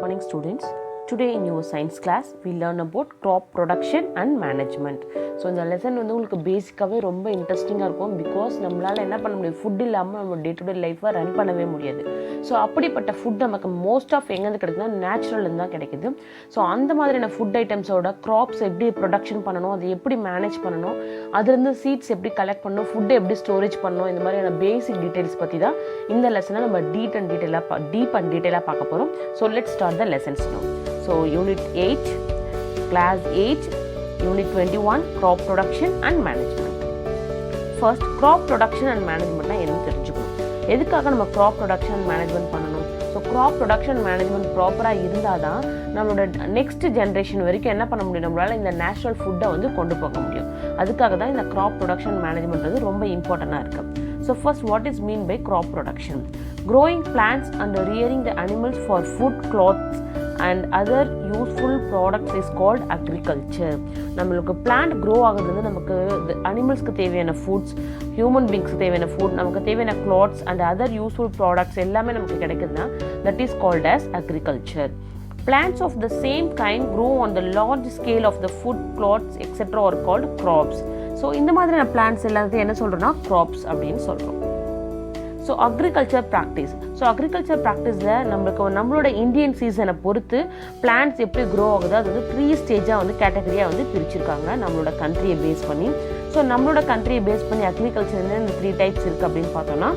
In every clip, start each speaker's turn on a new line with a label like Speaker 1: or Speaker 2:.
Speaker 1: morning students. Today in your science class we learn about crop production and management. So இந்த lesson வந்து உங்களுக்கு பேசிக்காகவே ரொம்ப இன்ட்ரெஸ்டிங்காக இருக்கும். பிகாஸ் நம்மளால் என்ன பண்ண முடியாது, ஃபுட் இல்லாமல் நம்ம டே டு டே லைஃப்பை ரன் பண்ணவே முடியாது. ஸோ அப்படிப்பட்ட ஃபுட் நமக்கு மோஸ்ட் ஆஃப் எங்கேருந்து கிடைக்குதுன்னா நேச்சுரல்லேருந்து தான் கிடைக்குது. ஸோ அந்த மாதிரியான ஃபுட் ஐட்டம்ஸோட க்ராப்ஸ் எப்படி ப்ரொடக்ஷன் பண்ணணும், அதை எப்படி மேனேஜ் பண்ணணும், அதுலேருந்து சீட்ஸ் எப்படி கலெக்ட் பண்ணணும், ஃபுட்டை எப்படி ஸ்டோரேஜ் பண்ணணும், இந்த மாதிரியான பேசிக் டீட்டெயில்ஸ் பற்றி தான் இந்த லெசனை நம்ம டீப் அண்ட் டீட்டெயிலாக பார்க்க போகிறோம். So let's start the lessons now. So Unit 8, Class 8, Unit 21, Crop Production and Management. First, Crop Production and Management என்ன தெரிஞ்சுக்கணும். எதுக்காக நம்ம Crop Production and Management பண்ணணும்? So Crop Production and Management ப்ராப்பராக இருந்தால் தான் நம்மளோட நெக்ஸ்ட் ஜென்ரேஷன் வரைக்கும் என்ன பண்ண முடியும், நம்மளால் இந்த நேச்சுரல் ஃபுட்டை வந்து கொண்டு போக முடியும். அதுக்காக தான் இந்த Crop Production and Management வந்து ரொம்ப இம்பார்ட்டண்ட்டாக இருக்குது. So first, what is mean by crop production? Growing plants and rearing the animals for food, clothes and other useful products is called agriculture. நம்மளுக்கு பிளான்ட் க்ரோ ஆகுது வந்து நமக்கு அனிமல்ஸ்க்கு தேவையான ஃபுட்ஸ், ஹியூமன் பீங்ஸ்க்கு தேவையான ஃபுட், நமக்கு தேவையான clothes and other useful products எல்லாமே நமக்கு கிடைக்குதுன்னா that is called as agriculture. Plants of the same kind grow on the large scale of the food, cloths, etc. are called crops. So இந்த மாதிரியான plants எல்லாத்தையும் என்ன சொல்கிறோன்னா க்ராப்ஸ் அப்படின்னு சொல்கிறோம். So agriculture practice. So agriculture ப்ராக்டிஸில் நம்மளோட Indian சீசனை பொறுத்து பிளான்ட்ஸ் எப்படி க்ரோ ஆகுது, அது வந்து 3 ஸ்டேஜாக வந்து கேட்டகரியாக வந்து பிரிச்சிருக்காங்க நம்மளோட கண்ட்ரியை பேஸ் பண்ணி. ஸோ நம்மளோட கண்ட்ரியை பேஸ் பண்ணி அக்ரிகல்ச்சர் இந்த 3 டைப்ஸ் இருக்குது அப்படின்னு பார்த்தோன்னா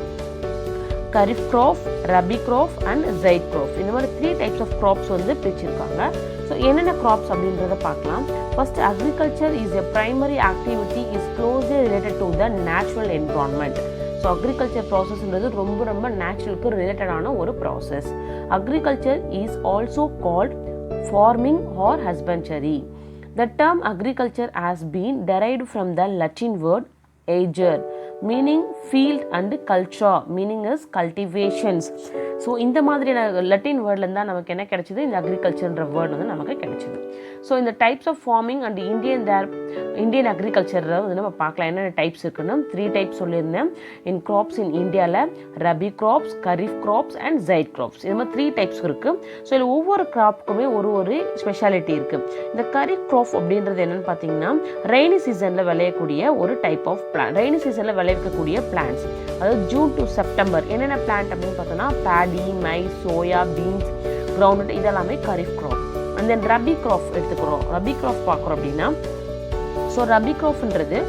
Speaker 1: kharif crop, rabi crop and zaid crop. இந்த மாதிரி 3 டைப்ஸ் ஆஃப் க்ராப்ஸ் வந்து பிரிச்சிருக்காங்க. ஸோ என்னென்ன க்ராப்ஸ் அப்படின்றத பார்க்கலாம். First, agriculture is a primary activity is closely related to the natural environment. So agriculture ப்ராசஸ்ன்றது ரொம்ப நேச்சுரலுக்கு ரிலேட்டடான ஒரு process. Agriculture is also called farming or husbandry. The term agriculture has been derived from the Latin word ager, meaning field, and culture, meaning is cultivations. So இந்த மாதிரியான லட்டின் வேர்ட்லேருந்து தான் நமக்கு என்ன கிடைச்சிது, இந்த அக்ரிகல்ச்சர்ன்ற வேர்ட் வந்து நமக்கு கிடைச்சிது. ஸோ இந்த types of farming and Indian அக்ரிகல்ச்சரில் வந்து நம்ம பார்க்கலாம் என்னென்ன டைப்ஸ் இருக்குன்னு. 3 டைப்ஸ் சொல்லியிருந்தேன். இன் க்ராப்ஸ் இன் இந்தியாவில் rabi crops, kharif crops and zaid crops. இது மாதிரி 3 டைப்ஸ் இருக்குது. ஸோ இதில் ஒவ்வொரு க்ராப்புக்குமே ஒரு ஸ்பெஷாலிட்டி இருக்குது. இந்த கரீஃப் க்ராப் அப்படின்றது என்னென்னு பார்த்தீங்கன்னா ரெய்னி சீசனில் விளையக்கூடிய ஒரு டைப் ஆஃப் பிளான்ட். ரெய்னி சீசனில் விளைவிக்கக்கூடிய பிளான்ட்ஸ், அதாவது ஜூன் டு செப்டம்பர். என்னென்ன பிளான்ட் அப்படின்னு பார்த்தோன்னா paddy, maize, soya, beans, ground, இதெல்லாமே kharif crop. And then rabi crop எடுத்துக்கிறோம். ரபி க்ராப் பார்க்குறோம் அப்படின்னா, ஸோ ரபி க்ராப்ன்றது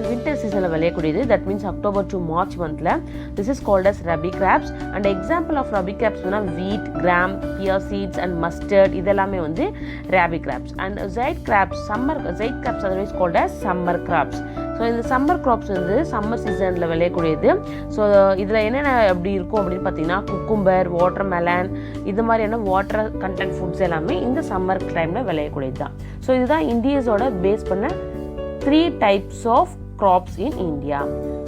Speaker 1: வின்டர் சீசனில் விளையக்கூடியது. That means October to March மந்தில். This is called as rabi crops. And example of rabi crops wheat, gram, pea seeds and mustard, இதெல்லாமே வந்து rabi crops. And zaid crops otherwise called as summer crops. So இந்த summer crops வந்து summer சீசனில் விளையக்கூடியது. So இதில் என்னென்ன எப்படி இருக்கும் அப்படின்னு பார்த்தீங்கன்னா குக்கும்பர், வாட்டர் மெலன், இது மாதிரியான வாட்டர் கண்டென்ட் ஃபுட்ஸ் எல்லாமே இந்த சம்மர் டைமில் விளையக்கூடியது தான். ஸோ இதுதான் இந்தியஸோட பேஸ் பண்ண 3 types of crops in India.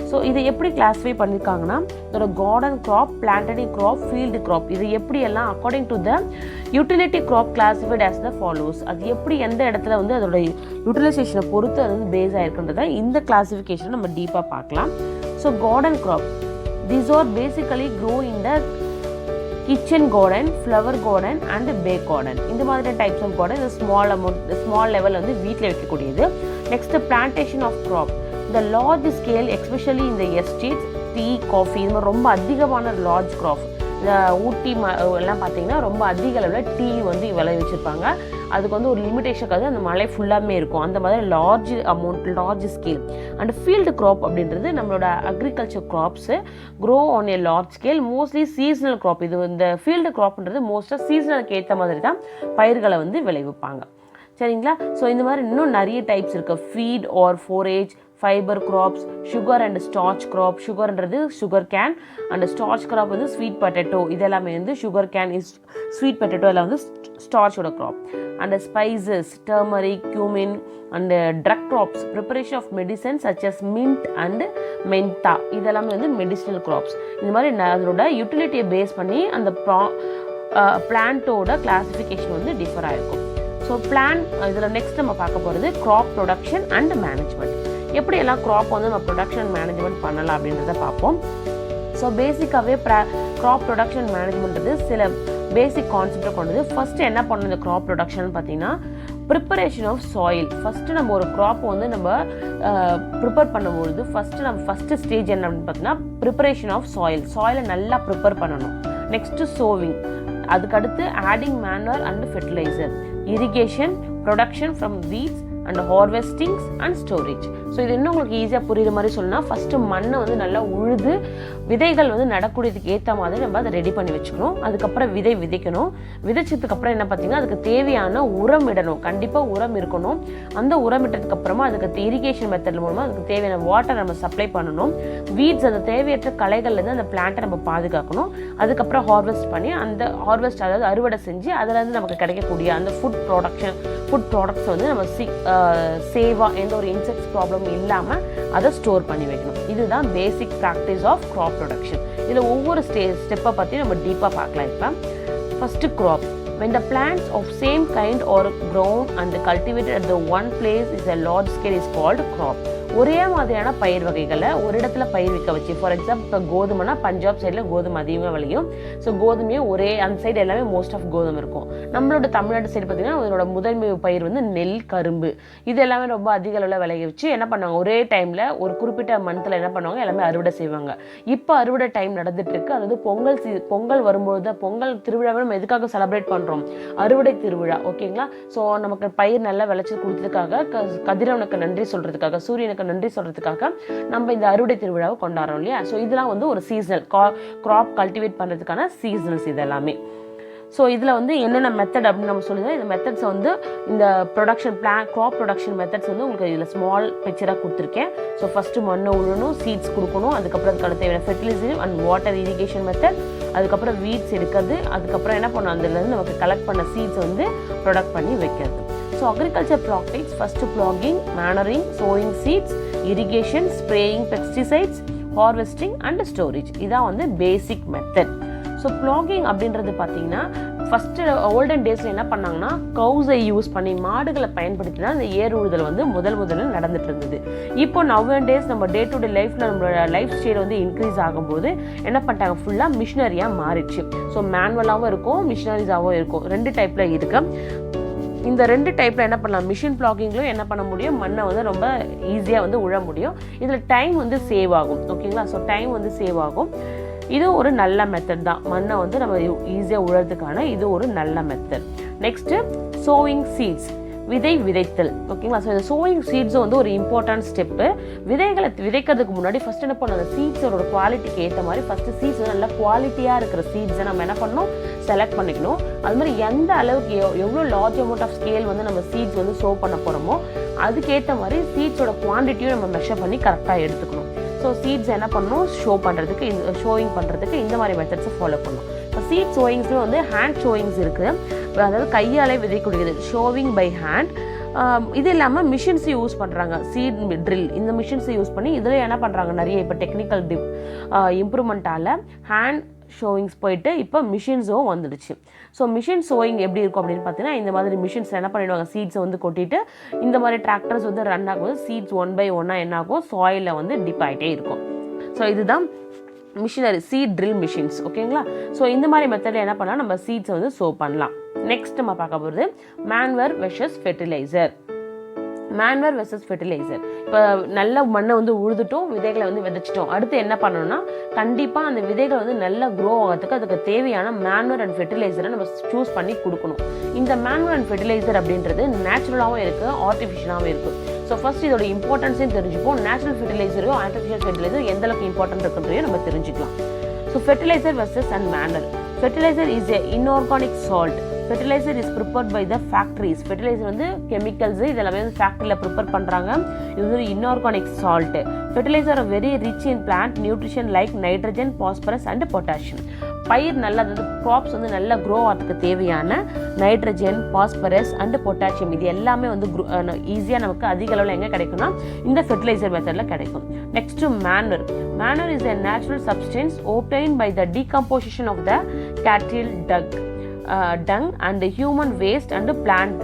Speaker 1: So இதை எப்படி கிளாஸிஃபை பண்ணியிருக்காங்கன்னா இதோட garden crop, planted crop, field crop, இது எப்படி எல்லாம் according to the utility crop classified as the follows. அது எப்படி எந்த இடத்துல வந்து அதோட யூட்டிலைசேஷனை பொறுத்து அது வந்து பேஸ் ஆகிருக்குன்றத இந்த கிளாஸிஃபிகேஷனை நம்ம டீப்பாக பார்க்கலாம். So garden crop, these are basically grow in the kitchen garden, flower garden and back garden. இந்த மாதிரி டைப்ஸ் ஆஃப் கார்டன் இது ஸ்மால் லெவல் வந்து வீட்டில் வைக்கக்கூடியது. Next, plantation of crop. இந்த லார்ஜ் ஸ்கேல் எஸ்பெஷலி இந்த எஸ்டேட்ஸ், டீ, காஃபி, இது மாதிரி ரொம்ப அதிகமான லார்ஜ் கிராப். இந்த ஊட்டி எல்லாம் பார்த்தீங்கன்னா ரொம்ப அதிக அளவில் டீ வந்து விளைவிச்சிருப்பாங்க. அதுக்கு வந்து ஒரு லிமிட்டேஷனுக்காக அந்த மழை ஃபுல்லாமே இருக்கும். அந்த மாதிரி large scale. And field crop அப்படின்றது நம்மளோட agriculture crops grow on a large scale, mostly seasonal crop. இது இந்த ஃபீல்டு கிராப்ன்றது மோஸ்ட்டாக சீசனலுக்கு ஏற்ற மாதிரி தான் பயிர்களை வந்து விளைவிப்பாங்க. சரிங்களா? ஸோ இந்த மாதிரி இன்னும் நிறைய டைப்ஸ் இருக்குது. Feed or forage, fibre crops, sugar and starch crop. சுகர்ன்றது sugar cane and starch crop வந்து ஸ்வீட் பொட்டேட்டோ. இதெல்லாமே வந்து sugar cane is sweet potato, எல்லாம் வந்து ஸ்டார்ச்சோட crop. And spices, turmeric, cumin and drug crops, preparation of medicine such as mint and mentha, இதெல்லாமே வந்து medicinal graphs. இந்த மாதிரி அதோட யூட்டிலிட்டியை பேஸ் பண்ணி அந்த பிளான்ட்டோட கிளாஸிஃபிகேஷன் வந்து டிஃபர் ஆகிருக்கும். ஸோ இதில் நெக்ஸ்ட் நம்ம பார்க்க போகிறது க்ராப் ப்ரொடக்ஷன் அண்ட் மேனேஜ்மெண்ட். எப்படியெல்லாம் க்ராப் வந்து நம்ம ப்ரொடக்ஷன் மேனேஜ்மெண்ட் பண்ணலாம் அப்படின்றத பார்ப்போம். ஸோ பேசிக்காகவே க்ராப் ப்ரொடக்ஷன் மேனேஜ்மெண்ட்றது சில பேசிக் கான்செப்டை கொண்டது. ஃபஸ்ட்டு என்ன பண்ணணும் இந்த க்ராப் ப்ரொடக்ஷன் பார்த்தீங்கன்னா, ப்ரிப்பரேஷன் ஆஃப் சாயில். ஃபஸ்ட்டு நம்ம ஒரு க்ராப் வந்து நம்ம ப்ரிப்பேர் பண்ணும்பொழுது ஃபஸ்ட்டு ஸ்டேஜ் என்ன அப்படின்னு பார்த்தீங்கன்னா, ப்ரிப்பரேஷன் ஆஃப் சாயிலை நல்லா ப்ரிப்பேர் பண்ணணும். நெக்ஸ்ட்டு சோவிங், அதுக்கடுத்து adding manure and fertiliser, irrigation, production from weeds and harvestings and storage. So இது இன்னும் உங்களுக்கு ஈஸியாக புரியுற மாதிரி சொல்லணும்னா, ஃபஸ்ட்டு மண்ணை வந்து நல்லா உழுது விதைகள் வந்து நடக்கூடியதுக்கு ஏற்ற மாதிரி நம்ம அதை ரெடி பண்ணி வச்சுக்கணும். அதுக்கப்புறம் விதைக்கணும். விதைச்சதுக்கப்புறம் என்ன பார்த்தீங்கன்னா, அதுக்கு தேவையான உரம் இடணும். கண்டிப்பாக உரம் இருக்கணும். அந்த உரம் இட்டதுக்கப்புறமா அதுக்கு இரிகேஷன் மெத்தட் மூலமாக அதுக்கு தேவையான வாட்டர் நம்ம சப்ளை பண்ணணும். வீட்ஸ், அந்த தேவையற்ற களைகள்லேருந்து அந்த பிளான்ட்டை நம்ம பாதுகாக்கணும். அதுக்கப்புறம் ஹார்வெஸ்ட் பண்ணி அந்த ஹார்வெஸ்ட், அதாவது அறுவடை செஞ்சு அதிலேருந்து நமக்கு கிடைக்கக்கூடிய அந்த ஃபுட் ப்ராடக்ட்ஸ் வந்து நம்ம சேவாக எந்த ஒரு இன்செக்ட்ஸ் ப்ராப்ளம் இல்லாமல் அதை ஸ்டோர் பண்ணி வைக்கணும். இதுதான் basic practice of crop production. இதில் ஒவ்வொரு ஸ்டெப்பை பற்றி நம்ம டீப்பாக பார்க்கலாம். இப்போ first crop. When the plants of same kind are grown and cultivated at the one place is a large scale is called crop. ஒரே மாதிரியான பயிர் வகைகளை ஒரு இடத்துல பயிர் வைக்க வச்சு, ஃபார் எக்ஸாம்பிள் இப்போ கோதுமைனா பஞ்சாப் சைடில் கோதுமை அதிகமாக விளையும். ஸோ கோதுமையும் ஒரே அந்த சைடு எல்லாமே மோஸ்ட் ஆஃப் கோதுமை இருக்கும். நம்மளோட தமிழ்நாடு சைடு பார்த்தீங்கன்னா அதோட முதன்மை பயிர் வந்து நெல், கரும்பு, இது எல்லாமே ரொம்ப அதிக அளவில் விளைய வச்சு என்ன பண்ணுவாங்க, ஒரே டைமில் ஒரு குறிப்பிட்ட மந்த்தில் என்ன பண்ணுவாங்க, எல்லாமே அறுவடை செய்வாங்க. இப்போ அறுவடை டைம் நடந்துட்டு இருக்கு. அதாவது பொங்கல் வரும்பொழுது, பொங்கல் திருவிழாவை நம்ம எதுக்காக செலிப்ரேட் பண்ணுறோம், அறுவடை திருவிழா. ஓகேங்களா? ஸோ நமக்கு பயிர் நல்லா விளைச்சி கொடுத்ததுக்காக, கதிரவனுக்கு நன்றி சொல்கிறதுக்காக, சூரியனுக்கு நன்றி சொல்றதுக்காக நம்ம இந்த அறுவடை திருவிழாவை கொண்டாடுறோம் இல்லையா? ஸோ இதெல்லாம் வந்து ஒரு சீசனல் கிராப் கல்டிவேட் பண்ணுறதுக்கான சீசனல்ஸ் இதெல்லாமே. ஸோ இதில் வந்து என்னென்ன மெத்தட் அப்படின்னு நம்ம சொல்லுங்கள். இந்த மெத்தட்ஸை வந்து இந்த க்ராப் ப்ரொடக்ஷன் மெத்தட்ஸ் வந்து உங்களுக்கு இதில் ஸ்மால் பிக்சராக கொடுத்துருக்கேன். ஸோ ஃபஸ்ட்டு மண்ணை உழணும், சீட்ஸ் கொடுக்கணும், அதுக்கப்புறம் அதுக்கு தேவையான fertiliser and water irrigation method, அதுக்கப்புறம் வீட்ஸ் எடுக்கிறது, அதுக்கப்புறம் என்ன பண்ணணும், அதுலேருந்து நமக்கு கலெக்ட் பண்ண சீட்ஸ் வந்து ப்ரொடக்ட் பண்ணி வைக்கிறது. So agriculture practice, first plugging, manuring, sowing seeds, irrigation, spraying pesticides, harvesting and storage. இதான் வந்து basic method. ஸோ ப்ளாகிங் அப்படின்றது பார்த்தீங்கன்னா, ஃபஸ்ட்டு ஓல்டன் டேஸில் என்ன பண்ணாங்கன்னா, கவுஸை யூஸ் பண்ணி மாடுகளை பயன்படுத்தி தான் இந்த ஏர் உழுதல் வந்து முதல்ல நடந்துட்டு இருந்தது. இப்போ நவ் டேஸ் நம்ம டே டு டே லைஃப்பில் நம்மளோட லைஃப் ஸ்டைல் வந்து இன்க்ரீஸ் ஆகும்போது என்ன பண்ணிட்டாங்க, ஃபுல்லாக மிஷினரியாக மாறிடுச்சு. ஸோ மேனுவலாகவும் இருக்கும், மிஷினரிஸாகவும் இருக்கும். 2 டைப்பில் இருக்குது. இந்த 2 டைப்பில் என்ன பண்ணலாம், மிஷின் ப்ளாகிங்லையும் என்ன பண்ண முடியும், மண்ணை வந்து ரொம்ப ஈஸியாக வந்து உழ முடியும். இதில் டைம் வந்து சேவ் ஆகும். ஓகேங்களா? ஸோ டைம் வந்து சேவ் ஆகும். இது ஒரு நல்ல மெத்தட் தான். மண்ணை வந்து நம்ம ஈஸியாக உழறதுக்கான இது ஒரு நல்ல மெத்தட். நெக்ஸ்ட்டு சோவிங் சீட்ஸ், விதைத்தல். ஓகேங்களா? ஸோ இந்த சோவிங் சீட்ஸும் வந்து ஒரு இம்பார்ட்டன்ட் ஸ்டெப்பு. விதைகளை விதைக்கிறதுக்கு முன்னாடி ஃபஸ்ட் என்ன பண்ணணும், அந்த சீட்ஸோட குவாலிட்டிக்கு ஏற்ற மாதிரி ஃபஸ்ட்டு சீட்ஸ் வந்து நல்லா குவாலிட்டியாக இருக்கிற சீட்ஸை நம்ம என்ன பண்ணணும், செலக்ட் பண்ணிக்கணும். அது மாதிரி எந்த அளவுக்கு எவ்வளோ லார்ஜ் அமௌண்ட் ஆஃப் ஸ்கேல் வந்து நம்ம சீட்ஸ் வந்து சோ பண்ண போகிறோமோ அதுக்கேற்ற மாதிரி சீட்ஸோட குவான்டிட்டியும் நம்ம மெஷர் பண்ணி கரெக்டாக எடுத்துக்கணும். ஸோ சீட்ஸ் என்ன பண்ணணும், ஷோயிங் பண்ணுறதுக்கு இந்த மாதிரி மெத்தட்ஸை ஃபாலோ பண்ணணும். இப்போ சீட் ஷோயிங்ஸ்லேயும் வந்து ஹேண்ட் ஷோயிங்ஸ் இருக்குது. அதாவது கையாலே விதைக்கூடியது, ஷோவிங் பை ஹேண்ட். இது இல்லாமல் மிஷின்ஸை யூஸ் பண்ணுறாங்க, சீட் ட்ரில், இந்த மிஷின்ஸை யூஸ் பண்ணி இதில் என்ன பண்ணுறாங்க, நிறைய இப்போ டெக்னிக்கல் இம்ப்ரூவ்மெண்ட்டால் ஹேண்ட் ஷோவிங்ஸ் போயிட்டு இப்போ மிஷின்ஸும் வந்துடுச்சு. ஸோ மிஷின் ஷோயிங் எப்படி இருக்கும் அப்படின்னு பார்த்தீங்கன்னா, இந்த மாதிரி மிஷின்ஸ் என்ன பண்ணிடுவாங்க, சீட்ஸை வந்து கொட்டிட்டு இந்த மாதிரி டிராக்டர்ஸ் வந்து ரன் ஆகும்போது சீட்ஸ் 1 by 1 என்ன ஆகும், சாயிலில் வந்து டிப் ஆகிட்டே இருக்கும். ஸோ இதுதான் மிஷினரி, சீட் ட்ரில் மிஷின்ஸ். ஓகேங்களா? ஸோ இந்த மாதிரி மெத்தடில் என்ன பண்ணலாம், நம்ம சீட்ஸை வந்து சோ பண்ணலாம். நெக்ஸ்ட் நம்ம பார்க்க போகிறது manure versus fertiliser. Manure versus fertiliser. இப்போ நல்ல மண்ணை வந்து உழுதுட்டோம், விதைகளை வந்து விதைச்சிட்டோம். அடுத்து என்ன பண்ணணும்னா, கண்டிப்பாக அந்த விதைகள் வந்து நல்லா க்ரோ ஆகிறதுக்கு அதுக்கு தேவையான மேன்வர் அண்ட் ஃபெர்டிலைசரை நம்ம சூஸ் பண்ணி கொடுக்கணும். இந்த மேன்வர் அண்ட் ஃபெர்டிலைசர் அப்படின்றது நேச்சுரலாகவும் இருக்குது, ஆர்டிஃபிஷியலாகவும் இருக்குது. ஸோ ஃபஸ்ட் இதோட இம்பார்ட்டன்ஸையும் தெரிஞ்சுப்போம். நேச்சுரல் ஃபெர்டிலைசரும் ஆர்டிஃபிஷியல் ஃபெர்டிலைசர் எந்த அளவுக்கு இம்பார்ட்டன்ட் இருக்குன்றதையும் நம்ம தெரிஞ்சுக்கலாம். So fertiliser versus and manual. Fertiliser is a inorganic salt. Fertiliser is prepared by the factories. Fertiliser வந்து கெமிக்கல்ஸு இதெல்லாமே வந்து ஃபேக்ட்ரியில் ப்ரிப்பேர் பண்ணுறாங்க. இது வந்து inorganic salt. Fertiliser are very rich in plant nutrition like nitrogen, phosphorus and potassium. பயிர் நல்லா, அதாவது க்ராப்ஸ் வந்து நல்லா க்ரோ ஆகிறதுக்கு தேவையான நைட்ரஜன், பாஸ்பரஸ் அண்ட் பொட்டாசியம் இது எல்லாமே வந்து ஈஸியாக நமக்கு அதிக அளவில் எங்கே கிடைக்கும்னா இந்த ஃபெர்டிலைசர் மெத்தடில் கிடைக்கும். Next manure. Manure is a natural substance obtained by the decomposition of the cattle dung and human waste and plant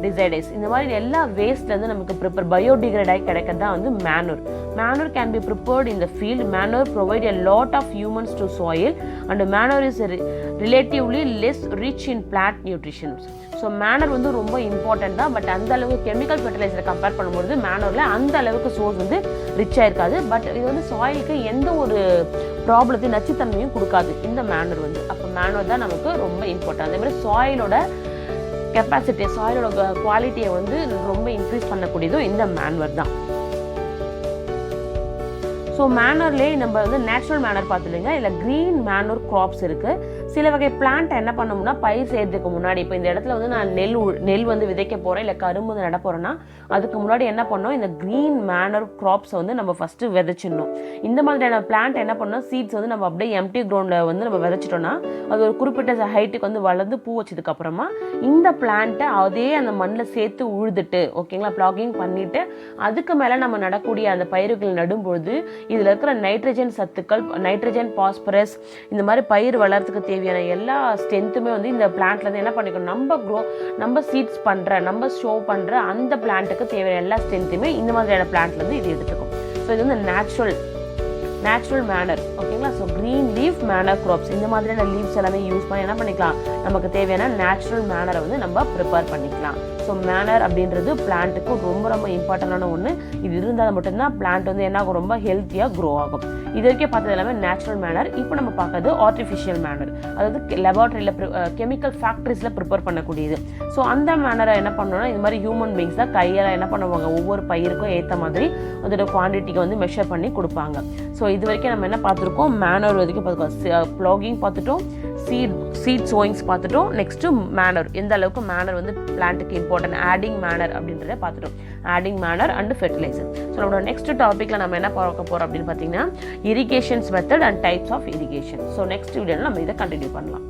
Speaker 1: டிசைடைஸ் இந்த மாதிரி எல்லா வேஸ்ட்லேருந்து நமக்கு ப்ரிப்பேர் பயோடிகிரேட் ஆகி கிடைக்கிறது தான் வந்து manure. Manure can be prepared in the field. Manure provide a lot of humans to soil and manure is relatively less rich in plant nutrition. So manure வந்து ரொம்ப இம்பார்ட்டன்ட் தான். பட் அந்த அளவுக்கு கெமிக்கல் ஃபெர்டிலைசரை கம்பேர் பண்ணும்போது மேனரில் அந்த அளவுக்கு source வந்து ரிச்சாக இருக்காது. பட் இது வந்து சாயிலுக்கு எந்த ஒரு ப்ராப்ளத்தையும் நச்சுத்தன்மையும் கொடுக்காது இந்த மேனர் வந்து. அப்போ மேனர் தான் நமக்கு ரொம்ப இம்பார்ட்டன்ட். அதே மாதிரி சாயிலோட கெப்பாசிட்டி, சாயிலோட குவாலிட்டியை வந்து ரொம்ப இன்க்ரீஸ் பண்ணக்கூடியதும் இந்த மேனர் தான். ஸோ மேனர்லேயே நம்ம வந்து நேச்சுரல் மேனர் பார்த்துடுங்க. இதில் க்ரீன் மேனூர் க்ராப்ஸ் இருக்குது. சில வகை பிளான்ட்டை என்ன பண்ணோம்னா பயிர் செய்கிறதுக்கு முன்னாடி, இப்போ இந்த இடத்துல வந்து நான் நெல் வந்து விதைக்க போகிறேன், இல்லை கரும்பு வந்து நட போகிறேன்னா அதுக்கு முன்னாடி என்ன பண்ணோம், இந்த க்ரீன் மேனர் க்ராப்ஸை வந்து நம்ம ஃபஸ்ட்டு விதைச்சிடணும். இந்த மாதிரியான பிளான்ட் என்ன பண்ணோம், சீட்ஸ் வந்து நம்ம அப்படியே எம்டி கிரவுண்டில் வந்து நம்ம விதைச்சிட்டோம்னா அது ஒரு குறிப்பிட்ட ஹைட்டுக்கு வந்து வளர்ந்து பூ வச்சதுக்கப்புறமா இந்த பிளான்ட்டை அதே அந்த மண்ணில் சேர்த்து உழுதுட்டு, ஓகேங்களா, ப்ளாகிங் பண்ணிவிட்டு அதுக்கு மேலே நம்ம நடக்கூடிய அந்த பயிர்கள் நடும்பொழுது இதில் இருக்கிற நைட்ரஜன் சத்துக்கள், நைட்ரஜன், பாஸ்பரஸ், இந்த மாதிரி பயிர் வளர்றதுக்கு தேவையான எல்லா ஸ்ட்ரென்த்துமே வந்து இந்த பிளான்ட்லேருந்து என்ன பண்ணிக்கணும், நம்ம சீட்ஸ் பண்ணுற, நம்ம ஷோ பண்ணுற அந்த பிளான்ட்டுக்கு தேவையான எல்லா ஸ்ட்ரென்த்துமே இந்த மாதிரியான பிளான்ட்லேருந்து இது எடுத்துக்கும். ஸோ இது வந்து நேச்சுரல் மேனர், ஓகேங்களா. So green leaf manure crops இந்த மாதிரியான லீவ்ஸ் எல்லாமே யூஸ் பண்ணி என்ன பண்ணிக்கலாம், நமக்கு தேவையான நேச்சுரல் மேனரை வந்து நம்ம ப்ரிப்பேர் பண்ணிக்கலாம். ஸோ மேனர் அப்படின்றது பிளான்ட்டுக்கு ரொம்ப ரொம்ப இம்பார்ட்டண்டான ஒன்று. இது இருந்தால் மட்டும்தான் பிளான்ட் வந்து என்ன ஆகும், ரொம்ப ஹெல்த்தியாக க்ரோ ஆகும். இது வரைக்கும் பார்த்தது எல்லாமே நேச்சுரல் மேனர். இப்போ நம்ம பார்க்கறது ஆர்டிஃபிஷியல் மேனர், அதாவது லெபார்ட்ரியில் கெமிக்கல் ஃபேக்ட்ரிஸில் ப்ரிப்பேர் பண்ணக்கூடியது. ஸோ அந்த மேனரை என்ன பண்ணணும்னா இது மாதிரி ஹியூமன் பீங்ஸ் தான் கையால் என்ன பண்ணுவாங்க, ஒவ்வொரு பயிருக்கும் ஏற்ற மாதிரி அதோட குவான்டிட்டிக்கு வந்து மெஷர் பண்ணி கொடுப்பாங்க. ஸோ இது வரைக்கும் நம்ம என்ன பார்த்துருக்கோம், மேனர் வரைக்கும் பார்த்துருக்கோம், ப்ளாகிங் பார்த்துட்டோம், சீட் சோயிங்ஸ் பார்த்துட்டோம். நெக்ஸ்ட்டு மேனர், எந்த அளவுக்கு மேனர் வந்து பிளான்ட்டுக்கு இம்பார்ட்டன்ட், ஆடிங் மேனர் அப்படின்றத பார்த்துட்டோம், adding manure and fertiliser. So நம்மளோட நெக்ஸ்ட் டாப்பிக்கில் நம்ம என்ன பார்க்க போகிறோம் அப்படின்னு பார்த்தீங்கன்னா irrigations method and types of irrigation. So next வீடியோவில் நம்ம இதை கண்டினியூ பண்ணலாம்.